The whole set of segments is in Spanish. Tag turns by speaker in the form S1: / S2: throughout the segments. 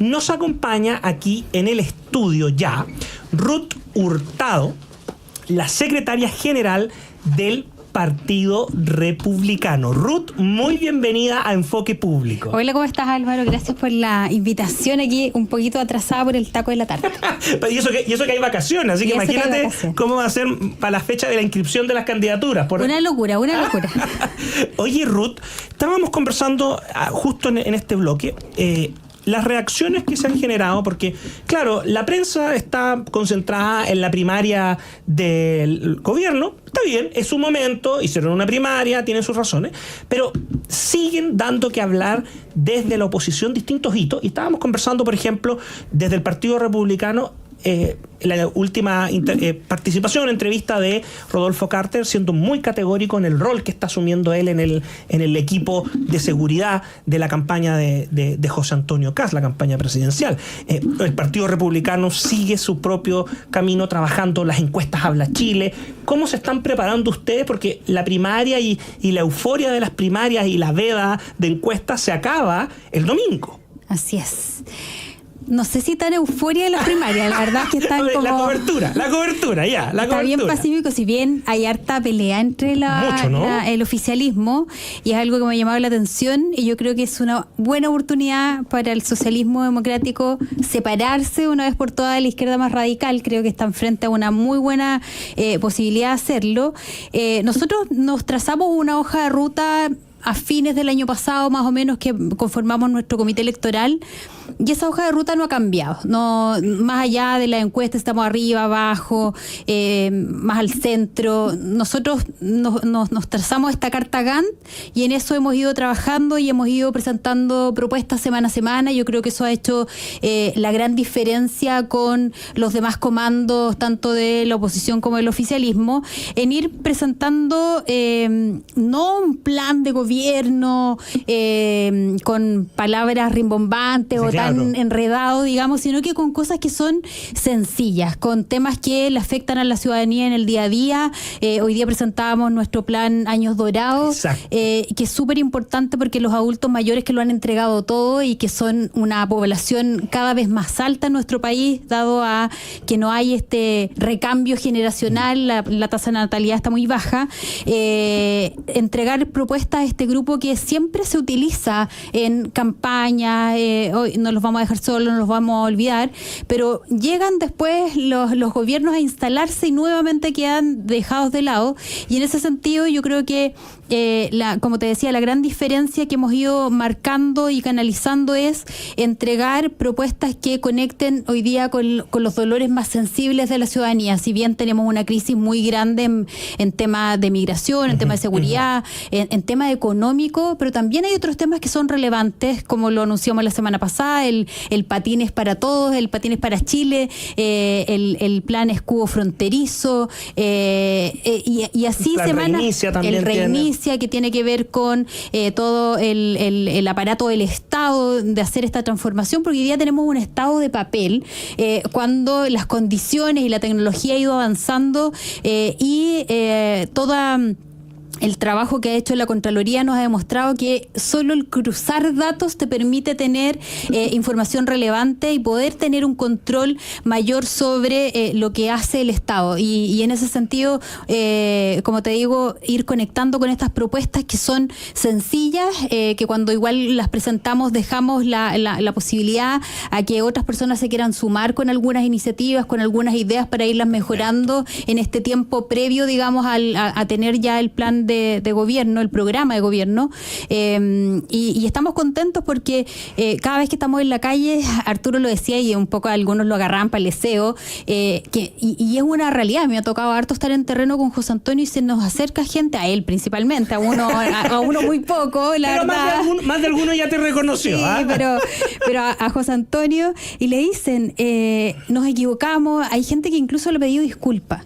S1: nos acompaña aquí en el estudio ya Ruth Hurtado, la secretaria general del Partido Republicano. Ruth, muy bienvenida a Enfoque Público.
S2: Hola, ¿cómo estás, Álvaro? Gracias por la invitación aquí, un poquito atrasada por el taco de la tarde.
S1: y eso que hay vacaciones, así que imagínate cómo va a ser para la fecha de la inscripción de las candidaturas.
S2: Una locura, una locura.
S1: Oye, Ruth, estábamos conversando justo en este bloque, las reacciones que se han generado, porque, claro, la prensa está concentrada en la primaria del gobierno, está bien, es su momento, hicieron una primaria, tienen sus razones, pero siguen dando que hablar desde la oposición distintos hitos, y estábamos conversando, por ejemplo, desde el Partido Republicano, la última participación, entrevista de Rodolfo Carter, siendo muy categórico en el rol que está asumiendo él en el equipo de seguridad de la campaña de José Antonio Kast, la campaña presidencial. El Partido Republicano sigue su propio camino trabajando, las encuestas Habla Chile. ¿Cómo se están preparando ustedes? Porque la primaria y la euforia de las primarias y la veda de encuestas se acaba el domingo.
S2: Así es. No sé si tan euforia de la primaria, la verdad es que están como...
S1: La cobertura.
S2: Está bien pacífico, si bien hay harta pelea entre el oficialismo, y es algo que me ha llamado la atención, y yo creo que es una buena oportunidad para el socialismo democrático separarse una vez por todas de la izquierda más radical. Creo que están frente a una muy buena posibilidad de hacerlo. Nosotros nos trazamos una hoja de ruta a fines del año pasado, más o menos, que conformamos nuestro comité electoral, y esa hoja de ruta no ha cambiado. No, más allá de la encuesta, estamos arriba, abajo, más al centro. Nosotros nos trazamos esta carta Gantt, y en eso hemos ido trabajando y hemos ido presentando propuestas semana a semana. Yo creo que eso ha hecho la gran diferencia con los demás comandos, tanto de la oposición como del oficialismo, en ir presentando no un plan de gobierno con palabras rimbombantes o tan enredado, digamos, sino que con cosas que son sencillas, con temas que le afectan a la ciudadanía en el día a día. Hoy día presentábamos nuestro plan Años Dorados, que es súper importante porque los adultos mayores que lo han entregado todo y que son una población cada vez más alta en nuestro país, dado a que no hay este recambio generacional, la tasa de natalidad está muy baja, entregar propuestas a este grupo que siempre se utiliza en campaña. Hoy no los vamos a dejar solos, no los vamos a olvidar, pero llegan después los gobiernos a instalarse y nuevamente quedan dejados de lado, y en ese sentido yo creo que como te decía, la gran diferencia que hemos ido marcando y canalizando es entregar propuestas que conecten hoy día con los dolores más sensibles de la ciudadanía. Si bien tenemos una crisis muy grande en temas de migración, en temas de seguridad, en temas económicos, pero también hay otros temas que son relevantes, como lo anunciamos la semana pasada, el Patines para Todos, el Patines para Chile, el plan escudo fronterizo, y así el Reinicia, que tiene que ver con todo el aparato del Estado de hacer esta transformación, porque hoy día tenemos un Estado de papel, cuando las condiciones y la tecnología ha ido avanzando, y toda el trabajo que ha hecho la Contraloría nos ha demostrado que solo el cruzar datos te permite tener información relevante y poder tener un control mayor sobre lo que hace el Estado. Y en ese sentido, como te digo, ir conectando con estas propuestas que son sencillas, que cuando igual las presentamos dejamos la posibilidad a que otras personas se quieran sumar con algunas iniciativas, con algunas ideas para irlas mejorando en este tiempo previo, digamos, a tener ya el plan de gobierno, el programa de gobierno, y estamos contentos porque cada vez que estamos en la calle, Arturo lo decía y un poco algunos lo agarraban para el deseo, y es una realidad. Me ha tocado harto estar en terreno con José Antonio y se nos acerca gente, a él principalmente, a uno muy poco, la
S1: pero
S2: verdad.
S1: Más de alguno ya te reconoció.
S2: Sí, pero a José Antonio, y le dicen, nos equivocamos. Hay gente que incluso le ha pedido disculpas.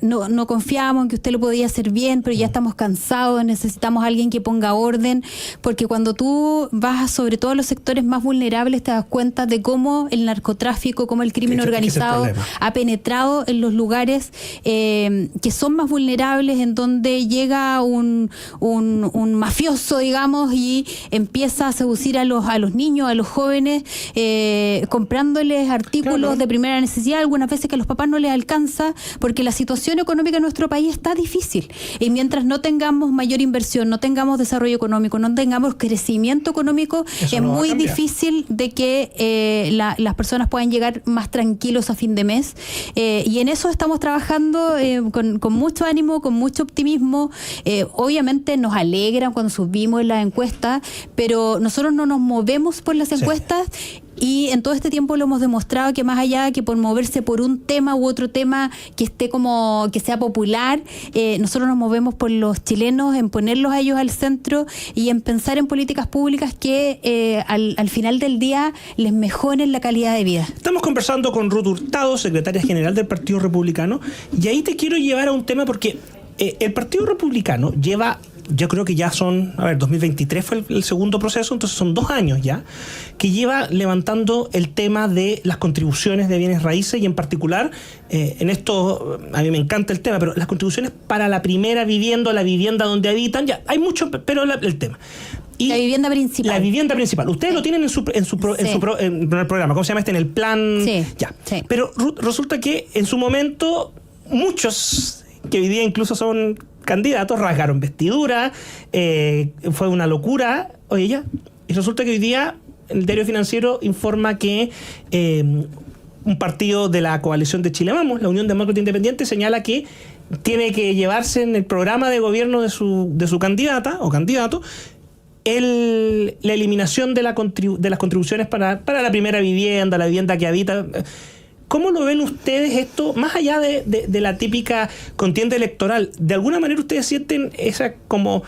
S2: No confiábamos en que usted lo podía hacer bien, bien, pero ya estamos cansados, necesitamos a alguien que ponga orden, porque cuando tú vas sobre todo a los sectores más vulnerables te das cuenta de cómo el narcotráfico, cómo el crimen organizado ha penetrado en los lugares que son más vulnerables, en donde llega un mafioso, digamos, y empieza a seducir a los niños, a los jóvenes, comprándoles artículos de primera necesidad, algunas veces que a los papás no les alcanza, porque la situación económica en nuestro país está difícil. Y mientras no tengamos mayor inversión, no tengamos desarrollo económico, no tengamos crecimiento económico, eso es muy difícil de que las personas puedan llegar más tranquilos a fin de mes. Y en eso estamos trabajando con mucho ánimo, con mucho optimismo. Obviamente nos alegra cuando subimos en las encuestas, pero nosotros no nos movemos por las encuestas. Y en todo este tiempo lo hemos demostrado, que más allá que por moverse por un tema u otro tema que esté como que sea popular, nosotros nos movemos por los chilenos, en ponerlos a ellos al centro y en pensar en políticas públicas que al final del día les mejoren la calidad de vida.
S1: Estamos conversando con Ruth Hurtado, secretaria general del Partido Republicano, y ahí te quiero llevar a un tema porque el Partido Republicano lleva... Yo creo que ya son, 2023 fue el segundo proceso, entonces son 2 años ya, que lleva levantando el tema de las contribuciones de bienes raíces y en particular, en esto a mí me encanta el tema, pero las contribuciones para la primera vivienda, la vivienda donde habitan, ya hay mucho, pero el tema.
S2: Y la vivienda principal.
S1: La vivienda principal. Ustedes lo tienen en el programa, ¿cómo se llama? En el plan.
S2: Sí.
S1: Ya.
S2: Sí.
S1: Pero resulta que en su momento muchos que hoy día incluso son candidatos rasgaron vestidura, fue una locura, y resulta que hoy día el diario Financiero informa que un partido de la coalición de Chile Vamos, la Unión Demócrata Independiente, señala que tiene que llevarse en el programa de gobierno de su candidata o candidato la eliminación de las contribuciones para la primera vivienda, la vivienda que habita. ¿Cómo lo ven ustedes esto, más allá de la típica contienda electoral? ¿De alguna manera ustedes sienten esa como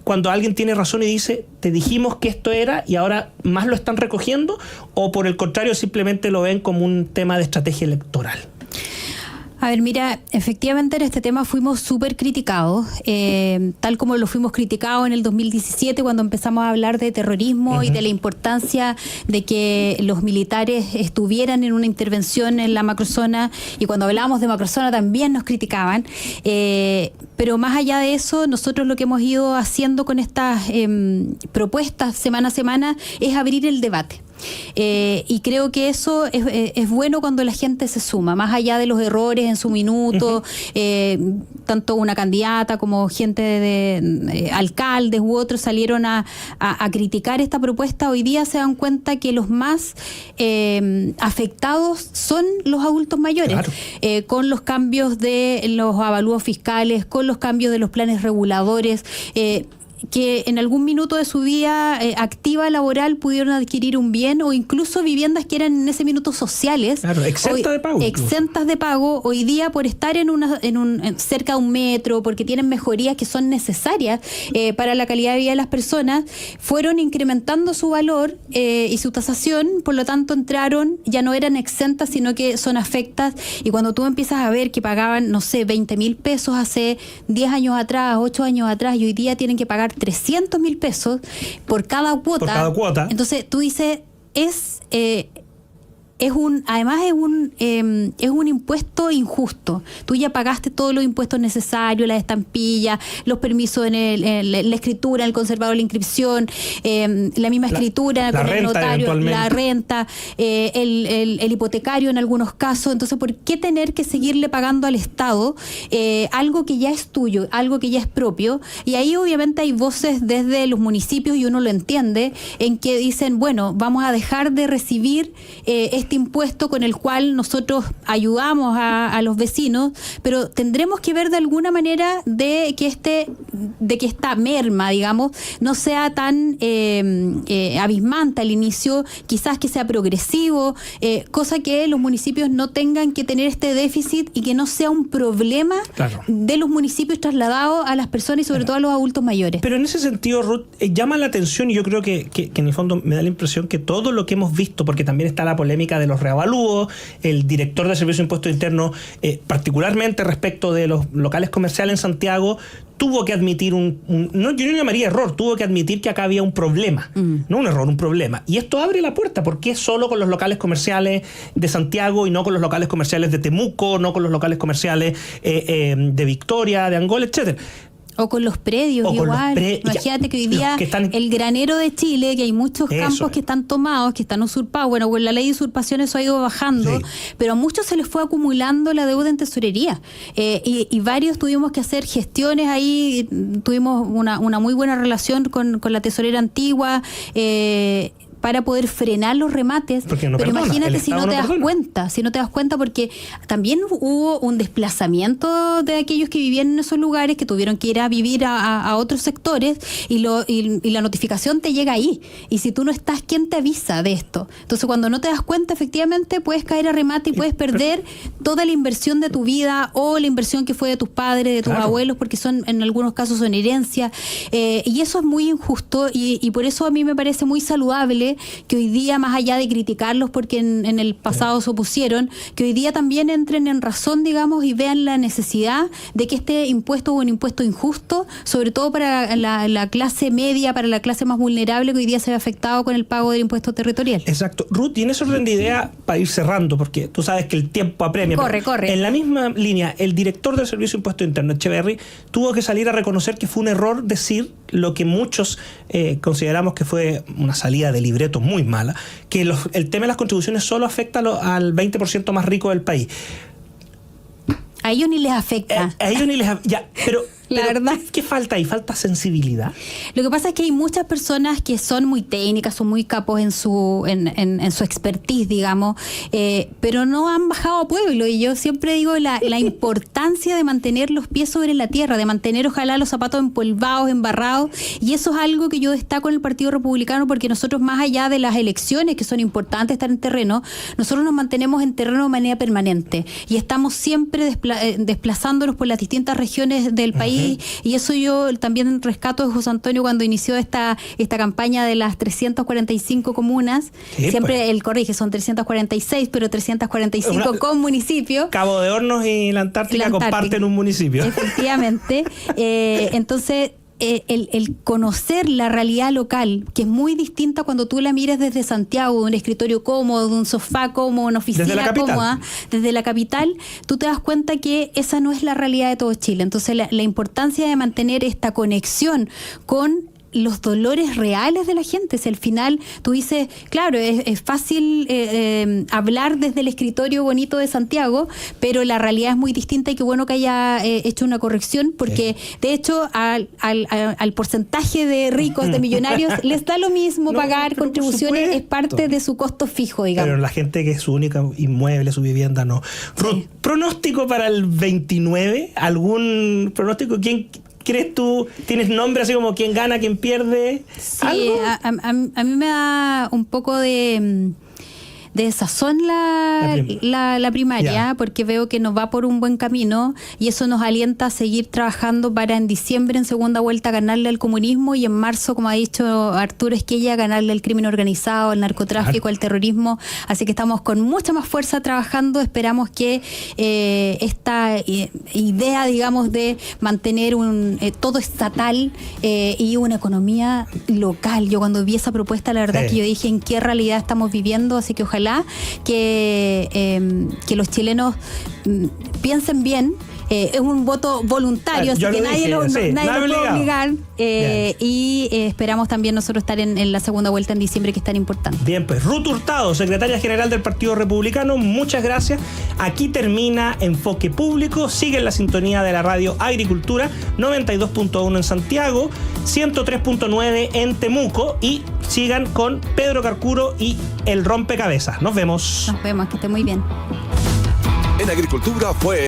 S1: cuando alguien tiene razón y dice, te dijimos que esto era y ahora más lo están recogiendo? ¿O por el contrario simplemente lo ven como un tema de estrategia electoral?
S2: A ver, mira, efectivamente en este tema fuimos súper criticados, tal como lo fuimos criticados en el 2017 cuando empezamos a hablar de terrorismo y de la importancia de que los militares estuvieran en una intervención en la macrozona, y cuando hablábamos de macrozona también nos criticaban, pero más allá de eso, nosotros lo que hemos ido haciendo con estas propuestas semana a semana es abrir el debate. Y creo que eso es bueno cuando la gente se suma, más allá de los errores en su minuto, tanto una candidata como gente de alcaldes u otros salieron a criticar esta propuesta. Hoy día se dan cuenta que los más afectados son los adultos mayores, claro. Con los cambios de los avalúos fiscales, con los cambios de los planes reguladores, que en algún minuto de su vida activa laboral pudieron adquirir un bien o incluso viviendas que eran en ese minuto sociales.
S1: Claro, exentas de pago.
S2: Exentas de pago. Hoy día, por estar cerca de un metro, porque tienen mejorías que son necesarias para la calidad de vida de las personas, fueron incrementando su valor y su tasación, por lo tanto ya no eran exentas, sino que son afectas. Y cuando tú empiezas a ver que pagaban, 20,000 pesos hace 10 años atrás, 8 años atrás, y hoy día tienen que pagar 300,000 pesos por cada cuota. Entonces tú dices, además es un impuesto injusto. Tú ya pagaste todos los impuestos necesarios, las estampillas, los permisos en la escritura, el conservador, la inscripción, la misma escritura con el notario, la renta, el hipotecario en algunos casos. Entonces, ¿por qué tener que seguirle pagando al Estado algo que ya es tuyo, algo que ya es propio? Y ahí obviamente hay voces desde los municipios, y uno lo entiende, en que dicen, bueno, vamos a dejar de recibir este impuesto con el cual nosotros ayudamos a los vecinos, pero tendremos que ver de alguna manera de que esta merma, digamos, no sea tan abismante al inicio, quizás que sea progresivo, cosa que los municipios no tengan que tener este déficit y que no sea un problema, claro, de los municipios trasladados a las personas y sobre todo a los adultos mayores.
S1: Pero en ese sentido, Ruth, llama la atención, y yo creo que en el fondo me da la impresión que todo lo que hemos visto, porque también está la polémica de los reavalúos, el director del Servicio de Impuestos Internos, particularmente respecto de los locales comerciales en Santiago, tuvo que admitir yo no llamaría error, tuvo que admitir que acá había un problema, no un error, un problema. Y esto abre la puerta, porque es solo con los locales comerciales de Santiago y no con los locales comerciales de Temuco, no con los locales comerciales de Victoria, de Angola, etcétera.
S2: O con los predios, igual. Imagínate que hoy día el granero de Chile, que hay muchos campos que están tomados, que están usurpados. Bueno, con la ley de usurpación eso ha ido bajando, pero a muchos se les fue acumulando la deuda en tesorería. Y varios tuvimos que hacer gestiones ahí, tuvimos una muy buena relación con la tesorera antigua, para poder frenar los remates, pero imagínate si no te das cuenta, porque también hubo un desplazamiento de aquellos que vivían en esos lugares, que tuvieron que ir a vivir a otros sectores, y la notificación te llega ahí, y si tú no estás, ¿quién te avisa de esto? Entonces cuando no te das cuenta, efectivamente puedes caer a remate y puedes perder toda la inversión de tu vida, o la inversión que fue de tus padres, de tus abuelos, porque en algunos casos son herencia, y eso es muy injusto, y por eso a mí me parece muy saludable que hoy día, más allá de criticarlos porque en el pasado se opusieron, que hoy día también entren en razón, digamos, y vean la necesidad de que este impuesto es un impuesto injusto, sobre todo para la clase media, para la clase más vulnerable, que hoy día se ve afectado con el pago del impuesto territorial.
S1: Exacto. Ruth, y en ese orden de idea, para ir cerrando, porque tú sabes que el tiempo apremia.
S2: Corre.
S1: En la misma línea, el director del Servicio de Impuestos Internos, Echeverry, tuvo que salir a reconocer que fue un error decir lo que muchos consideramos que fue una salida de libreto muy mala, que el tema de las contribuciones solo afecta al 20% más rico del país.
S2: A ellos ni les afecta.
S1: A ellos ni les afecta. Pero
S2: la verdad.
S1: ¿Qué falta ahí? ¿Falta sensibilidad?
S2: Lo que pasa es que hay muchas personas que son muy técnicas, son muy capos en su expertise, digamos, pero no han bajado a pueblo. Y yo siempre digo la importancia de mantener los pies sobre la tierra, de mantener ojalá los zapatos empolvados, embarrados. Y eso es algo que yo destaco en el Partido Republicano, porque nosotros, más allá de las elecciones, que son importantes estar en terreno, nosotros nos mantenemos en terreno de manera permanente. Y estamos siempre desplazándonos por las distintas regiones del país. Y eso yo también rescato de José Antonio cuando inició esta campaña de las 345 comunas. Siempre él corrige, son 346, pero 345 con municipio.
S1: Cabo de Hornos y la Antártica comparten un municipio.
S2: Efectivamente. Entonces, el conocer la realidad local, que es muy distinta cuando tú la miras desde Santiago, de un escritorio cómodo, de un sofá cómodo, una oficina cómoda, desde la capital, tú te das cuenta que esa no es la realidad de todo Chile. Entonces la importancia de mantener esta conexión con los dolores reales de la gente. Si al final tú dices, claro, es fácil hablar desde el escritorio bonito de Santiago, pero la realidad es muy distinta, y qué bueno que haya hecho una corrección, porque de hecho al porcentaje de ricos, de millonarios, les da lo mismo pagar contribuciones, es parte de su costo fijo, digamos.
S1: Pero la gente que es su única inmueble, su vivienda, no. Ruth, ¿pronóstico para el 29? ¿Algún pronóstico? ¿Quién crees tú? ¿Tienes nombre así como quién gana, quién pierde?
S2: Sí, a mí me da un poco de desazón la primaria, porque veo que nos va por un buen camino, y eso nos alienta a seguir trabajando para en diciembre, en segunda vuelta, ganarle al comunismo, y en marzo, como ha dicho Arturo Esquella, ganarle al crimen organizado, al narcotráfico, al terrorismo. Así que estamos con mucha más fuerza trabajando. Esperamos que esta idea, digamos, de mantener todo estatal y una economía local. Yo cuando vi esa propuesta, la verdad que yo dije, ¿en qué realidad estamos viviendo? Así que ojalá que los chilenos piensen bien. Es un voto voluntario, así que nadie lo puede obligar. Y esperamos también nosotros estar en la segunda vuelta en diciembre, que es tan importante.
S1: Bien, pues Ruth Hurtado, secretaria general del Partido Republicano, muchas gracias. Aquí termina Enfoque Público. Sigue en la sintonía de la radio Agricultura, 92.1 en Santiago, 103.9 en Temuco, y sigan con Pedro Carcuro y El Rompecabezas. Nos vemos.
S2: Nos vemos, que esté muy bien.
S3: En Agricultura fue